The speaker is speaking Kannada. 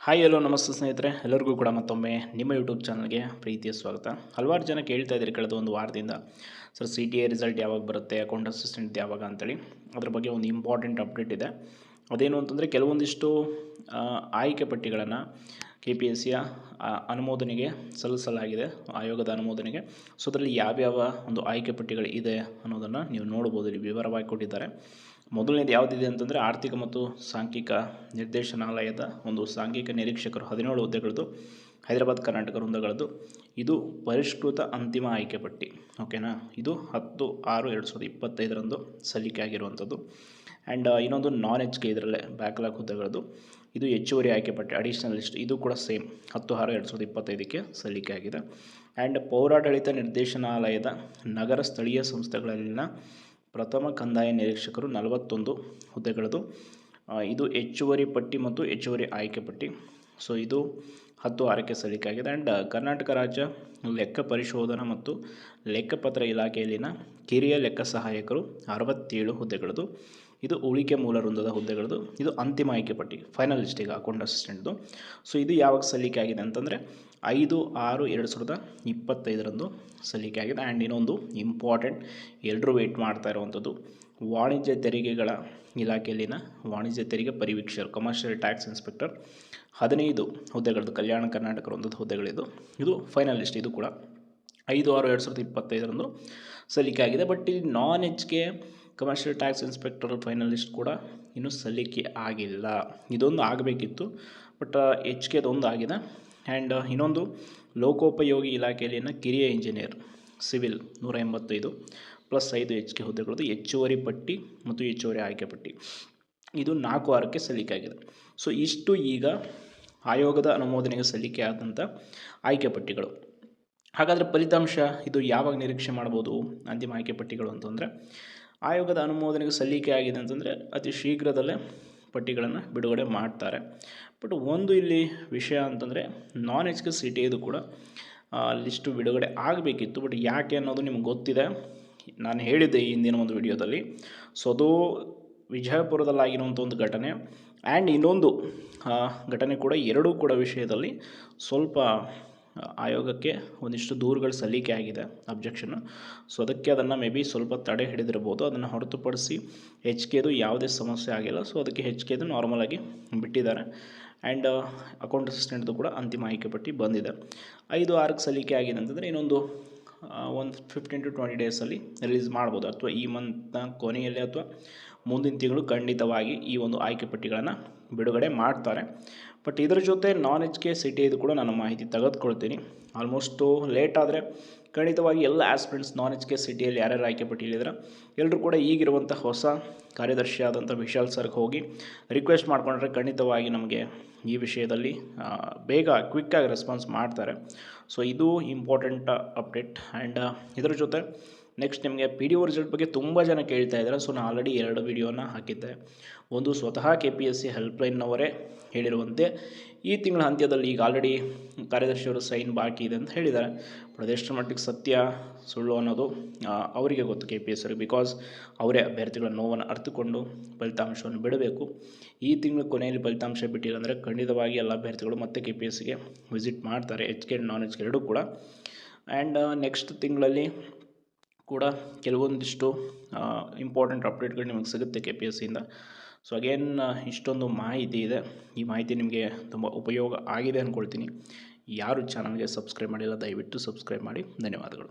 ಹಾಯ್ ಹಲೋ ನಮಸ್ತೆ ಸ್ನೇಹಿತರೆ, ಎಲ್ಲರಿಗೂ ಕೂಡ ಮತ್ತೊಮ್ಮೆ ನಿಮ್ಮ ಯೂಟ್ಯೂಬ್ ಚಾನಲ್ಗೆ ಪ್ರೀತಿಯ ಸ್ವಾಗತ. ಹಲವಾರು ಜನ ಕೇಳ್ತಾ ಇದ್ದೀರಿ ಕಳೆದ ಒಂದು ವಾರದಿಂದ, sir C T A result ಯಾವಾಗ ಬರುತ್ತೆ, ಅಕೌಂಟ್ ಅಸಿಸ್ಟೆಂಟ್ ಯಾವಾಗ ಅಂತೇಳಿ. ಅದ್ರ ಬಗ್ಗೆ ಒಂದು ಇಂಪಾರ್ಟೆಂಟ್ ಅಪ್ಡೇಟ್ ಇದೆ. ಅದೇನು ಅಂತಂದರೆ, ಕೆಲವೊಂದಿಷ್ಟು ಆಯ್ಕೆ ಪಟ್ಟಿಗಳನ್ನು ಕೆ ಪಿ ಎಸ್ ಸಿಯ ಅನುಮೋದನೆಗೆ ಸಲ್ಲಿಸಲಾಗಿದೆ, ಆಯೋಗದ ಅನುಮೋದನೆಗೆ. ಸೊ ಅದರಲ್ಲಿ ಯಾವ್ಯಾವ ಒಂದು ಆಯ್ಕೆ ಪಟ್ಟಿಗಳು ಇದೆ ಅನ್ನೋದನ್ನು ನೀವು ನೋಡ್ಬೋದು, ಇಲ್ಲಿ ವಿವರವಾಗಿ ಕೊಟ್ಟಿದ್ದಾರೆ. ಮೊದಲನೇದು ಯಾವುದಿದೆ ಅಂತಂದರೆ, ಆರ್ಥಿಕ ಮತ್ತು ಸಾಂಖ್ಯಿಕ ನಿರ್ದೇಶನಾಲಯದ ಒಂದು ಸಾಂಖ್ಯಿಕ ನಿರೀಕ್ಷಕರು 17 ಹುದ್ದೆಗಳದ್ದು, ಹೈದರಾಬಾದ್ ಕರ್ನಾಟಕ ವೃಂದಗಳದ್ದು. ಇದು ಪರಿಷ್ಕೃತ ಅಂತಿಮ ಆಯ್ಕೆ ಪಟ್ಟಿ, ಓಕೆನಾ. ಇದು 10/6/2025 ಸಲ್ಲಿಕೆ ಆಗಿರುವಂಥದ್ದು. ಆ್ಯಂಡ್ ಇನ್ನೊಂದು ನಾನ್ ಎಚ್ ಕೆ, ಇದರಲ್ಲೇ ಬ್ಯಾಕ್ಲಾಗ್ ಹುದ್ದೆಗಳದ್ದು. ಇದು ಹೆಚ್ಚುವರಿ ಆಯ್ಕೆ ಪಟ್ಟಿ, ಅಡಿಷ್ನಲ್ ಲಿಸ್ಟ್. ಇದು ಕೂಡ ಸೇಮ್ 10/6/2025 ಸಲ್ಲಿಕೆ ಆಗಿದೆ. ಆ್ಯಂಡ್ ಪೌರಾಡಳಿತ ನಿರ್ದೇಶನಾಲಯದ ನಗರ ಸ್ಥಳೀಯ ಸಂಸ್ಥೆಗಳಲ್ಲಿನ ಪ್ರಥಮ ಕಂದಾಯ ನಿರೀಕ್ಷಕರು 41 ಹುದ್ದೆಗಳದು. ಇದು ಹೆಚ್ಚುವರಿ ಪಟ್ಟಿ ಮತ್ತು ಹೆಚ್ಚುವರಿ ಆಯ್ಕೆ ಪಟ್ಟಿ. ಸೊ ಇದು 10/6 ಸಲ್ಲಿಕೆ ಆಗಿದೆ. ಆ್ಯಂಡ್ ಕರ್ನಾಟಕ ರಾಜ್ಯ ಲೆಕ್ಕ ಪರಿಶೋಧನಾ ಮತ್ತು ಲೆಕ್ಕಪತ್ರ ಇಲಾಖೆಯಲ್ಲಿನ ಕಿರಿಯ ಲೆಕ್ಕ ಸಹಾಯಕರು 67 ಹುದ್ದೆಗಳದು. ಇದು ಉಳಿಕೆ ಮೂಲ ವೃಂದದ ಹುದ್ದೆಗಳದು. ಇದು ಅಂತಿಮ ಆಯ್ಕೆ ಪಟ್ಟಿ, ಫೈನಲ್ ಲಿಸ್ಟಿಗೆ ಅಕೌಂಟ್ ಅಸಿಸ್ಟೆಂಟ್ದು. ಸೊ ಇದು ಯಾವಾಗ ಸಲ್ಲಿಕೆ ಆಗಿದೆ ಅಂತಂದರೆ 5/6/2025 ಸಲ್ಲಿಕೆ ಆಗಿದೆ. ಆ್ಯಂಡ್ ಇನ್ನೊಂದು ಇಂಪಾರ್ಟೆಂಟ್, ಎಲ್ಲರೂ ವೆಯ್ಟ್ ಮಾಡ್ತಾ ಇರುವಂಥದ್ದು, ವಾಣಿಜ್ಯ ತೆರಿಗೆಗಳ ಇಲಾಖೆಯಲ್ಲಿನ ವಾಣಿಜ್ಯ ತೆರಿಗೆ ಪರಿವೀಕ್ಷಕರು, commercial tax inspector 15 ಹುದ್ದೆಗಳದ್ದು, Kalyana Karnataka ವೃಂದದ ಹುದ್ದೆಗಳಿದು. ಇದು ಫೈನಲ್ ಲಿಸ್ಟ್. ಇದು ಕೂಡ 5/6/2025 ಸಲ್ಲಿಕೆ ಆಗಿದೆ. ಬಟ್ ಇಲ್ಲಿ non H K commercial tax inspector final list ಕೂಡ ಇನ್ನೂ ಸಲ್ಲಿಕೆ ಆಗಿಲ್ಲ. ಇದೊಂದು ಆಗಬೇಕಿತ್ತು, ಬಟ್ ಎಚ್ ಕೆದೊಂದು ಆಗಿದೆ. ಆ್ಯಂಡ್ ಇನ್ನೊಂದು ಲೋಕೋಪಯೋಗಿ ಇಲಾಖೆಯಲ್ಲಿನ ಕಿರಿಯ ಇಂಜಿನಿಯರ್ ಸಿವಿಲ್ 185 +5 ಎಚ್ ಕೆ ಹುದ್ದೆಗಳದ್ದು, ಹೆಚ್ಚುವರಿ ಪಟ್ಟಿ ಮತ್ತು ಹೆಚ್ಚುವರಿ ಆಯ್ಕೆ ಪಟ್ಟಿ. ಇದು 4/6 ಸಲ್ಲಿಕೆ ಆಗಿದೆ. ಸೊ ಇಷ್ಟು ಈಗ ಆಯೋಗದ ಅನುಮೋದನೆಗೆ ಸಲ್ಲಿಕೆ ಆದಂಥ ಆಯ್ಕೆ ಪಟ್ಟಿಗಳು. ಹಾಗಾದರೆ ಫಲಿತಾಂಶ ಇದು ಯಾವಾಗ ನಿರೀಕ್ಷೆ ಮಾಡ್ಬೋದು ಅಂತಿಮ ಆಯ್ಕೆ ಪಟ್ಟಿಗಳು ಅಂತಂದರೆ, ಆಯೋಗದ ಅನುಮೋದನೆಗೆ ಸಲ್ಲಿಕೆ ಆಗಿದೆ ಅಂತಂದರೆ ಅತಿ ಶೀಘ್ರದಲ್ಲೇ ಪಟ್ಟಿಗಳನ್ನು ಬಿಡುಗಡೆ ಮಾಡ್ತಾರೆ. ಬಟ್ ಒಂದು ಇಲ್ಲಿ ವಿಷಯ ಅಂತಂದರೆ, ನಾನ್ ಎಚ್ ಕೆ ಸಿ ಟಿ ಇದು ಕೂಡ ಲಿಸ್ಟು ಬಿಡುಗಡೆ ಆಗಬೇಕಿತ್ತು. ಬಟ್ ಯಾಕೆ ಅನ್ನೋದು ನಿಮ್ಗೆ ಗೊತ್ತಿದೆ, ನಾನು ಹೇಳಿದ್ದೆ ಈ ಹಿಂದಿನ ಒಂದು ವಿಡಿಯೋದಲ್ಲಿ. ಸೊ ಅದು ವಿಜಯಪುರದಲ್ಲಾಗಿರುವಂಥ ಒಂದು ಘಟನೆ. ಆ್ಯಂಡ್ ಇನ್ನೊಂದು ಘಟನೆ ಕೂಡ, ಎರಡೂ ಕೂಡ ವಿಷಯದಲ್ಲಿ ಸ್ವಲ್ಪ ಆಯೋಗಕ್ಕೆ ಒಂದಿಷ್ಟು ದೂರುಗಳು ಸಲ್ಲಿಕೆ ಆಗಿದೆ, ಅಬ್ಜೆಕ್ಷನ್ನು. ಸೊ ಅದಕ್ಕೆ ಅದನ್ನು ಮೇ ಬಿ ಸ್ವಲ್ಪ ತಡೆ ಹಿಡಿದಿರ್ಬೋದು. ಅದನ್ನು ಹೊರತುಪಡಿಸಿ ಎಚ್ ಕೆದು ಯಾವುದೇ ಸಮಸ್ಯೆ ಆಗಿಲ್ಲ. ಸೊ ಅದಕ್ಕೆ ಎಚ್ ಕೆದು ನಾರ್ಮಲಾಗಿ ಬಿಟ್ಟಿದ್ದಾರೆ. ಆ್ಯಂಡ್ ಅಕೌಂಟ್ ಅಸಿಸ್ಟೆಂಟ್ದು ಕೂಡ ಅಂತಿಮ ಆಯ್ಕೆ ಪಟ್ಟಿ ಬಂದಿದೆ. 5/6 ಸಲ್ಲಿಕೆ ಆಗಿದೆ ಅಂತಂದರೆ ಇನ್ನೊಂದು ಒಂದು 15 to 20 ಡೇಸಲ್ಲಿ ರಿಲೀಸ್ ಮಾಡ್ಬೋದು, ಅಥವಾ ಈ ಮಂತ್ನ ಕೊನೆಯಲ್ಲಿ ಅಥವಾ ಮುಂದಿನ ತಿಂಗಳು ಖಂಡಿತವಾಗಿ ಈ ಒಂದು ಆಯ್ಕೆ ಪಟ್ಟಿಗಳನ್ನು ಬಿಡುಗಡೆ ಮಾಡ್ತಾರೆ. ಬಟ್ ಇದರ ಜೊತೆ ನಾನ್ ಎಚ್ ಕೆ ಸಿ ಟಿ ಇದು ಕೂಡ ನಾನು ಮಾಹಿತಿ ತೆಗೆದುಕೊಳ್ತೀನಿ. ಆಲ್ಮೋಸ್ಟು ಲೇಟ್ ಆದರೆ ಖಂಡಿತವಾಗಿ ಎಲ್ಲ ಆಸ್ಪಿರೆಂಟ್ಸ್ ನಾನ್ ಎಚ್ ಕೆ ಸಿ ಟಿಯಲ್ಲಿ ಯಾರ್ಯಾರು ಆಯ್ಕೆ ಪಟ್ಟಿಯಲ್ಲಿದ್ದಾರೆ ಎಲ್ಲರೂ ಕೂಡ ಈಗಿರುವಂಥ ಹೊಸ ಕಾರ್ಯದರ್ಶಿ ಆದಂಥ ವಿಶಾಲ್ ಸರ್ಗೆ ಹೋಗಿ ರಿಕ್ವೆಸ್ಟ್ ಮಾಡಿಕೊಂಡ್ರೆ ಖಂಡಿತವಾಗಿ ನಮಗೆ ಈ ವಿಷಯದಲ್ಲಿ ಬೇಗ ಕ್ವಿಕ್ಕಾಗಿ ರೆಸ್ಪಾನ್ಸ್ ಮಾಡ್ತಾರೆ. ಸೊ ಇದು ಇಂಪಾರ್ಟೆಂಟ್ ಅಪ್ಡೇಟ್. ಆ್ಯಂಡ್ ಇದರ ಜೊತೆ ನೆಕ್ಸ್ಟ್ ನಿಮಗೆ ಪಿ ಡಿ ಒ ರಿಸಲ್ಟ್ ಬಗ್ಗೆ ತುಂಬ ಜನ ಕೇಳ್ತಾ ಇದ್ದಾರೆ. ಸೊ ನಾನು ಆಲ್ರೆಡಿ 2 ವಿಡಿಯೋನ ಹಾಕಿದ್ದೆ. ಒಂದು ಸ್ವತಃ ಕೆ ಪಿ ಎಸ್ ಸಿ ಹೆಲ್ಪ್ಲೈನ್ನವರೇ ಹೇಳಿರುವಂತೆ ಈ ತಿಂಗಳ ಅಂತ್ಯದಲ್ಲಿ ಈಗ ಆಲ್ರೆಡಿ ಕಾರ್ಯದರ್ಶಿಯವರು ಸೈನ್ ಬಾಕಿ ಇದೆ ಅಂತ ಹೇಳಿದ್ದಾರೆ. ಬಟ್ ಅದೆಷ್ಟರ ಮಟ್ಟಿಗೆ ಸತ್ಯ ಸುಳ್ಳು ಅನ್ನೋದು ಅವರಿಗೆ ಗೊತ್ತು, ಕೆ ಪಿ ಎಸ್ ಅವರಿಗೆ. ಬಿಕಾಸ್ ಅವರೇ ಅಭ್ಯರ್ಥಿಗಳ ನೋವನ್ನು ಅರ್ಥಕೊಂಡು ಫಲಿತಾಂಶವನ್ನು ಬಿಡಬೇಕು. ಈ ತಿಂಗಳ ಕೊನೆಯಲ್ಲಿ ಫಲಿತಾಂಶ ಬಿಟ್ಟಿಲ್ಲ ಅಂದರೆ ಖಂಡಿತವಾಗಿ ಎಲ್ಲ ಅಭ್ಯರ್ಥಿಗಳು ಮತ್ತೆ ಕೆ ಪಿ ಎಸ್ ಸಿಗೆ ವಿಸಿಟ್ ಮಾಡ್ತಾರೆ, ಎಚ್ ಕೆ ನಾನ್ ಎಚ್ ಕೆ ಎರಡೂ ಕೂಡ. ಆ್ಯಂಡ್ ನೆಕ್ಸ್ಟ್ ತಿಂಗಳಲ್ಲಿ ಕೂಡ ಕೆಲವೊಂದಿಷ್ಟು ಇಂಪಾರ್ಟೆಂಟ್ ಅಪ್ಡೇಟ್ಗಳು ನಿಮಗೆ ಸಿಗುತ್ತೆ ಕೆ ಪಿ ಎಸ್ ಸಿಯಿಂದ. ಸೊ ಅಗೇನ್ ಇಷ್ಟೊಂದು ಮಾಹಿತಿ ಇದೆ. ಈ ಮಾಹಿತಿ ನಿಮಗೆ ತುಂಬ ಉಪಯೋಗ ಆಗಿದೆ ಅಂದ್ಕೊಳ್ತೀನಿ. ಯಾರು ಚಾನಲ್ಗೆ ಸಬ್ಸ್ಕ್ರೈಬ್ ಮಾಡಿಲ್ಲ ದಯವಿಟ್ಟು ಸಬ್ಸ್ಕ್ರೈಬ್ ಮಾಡಿ. ಧನ್ಯವಾದಗಳು.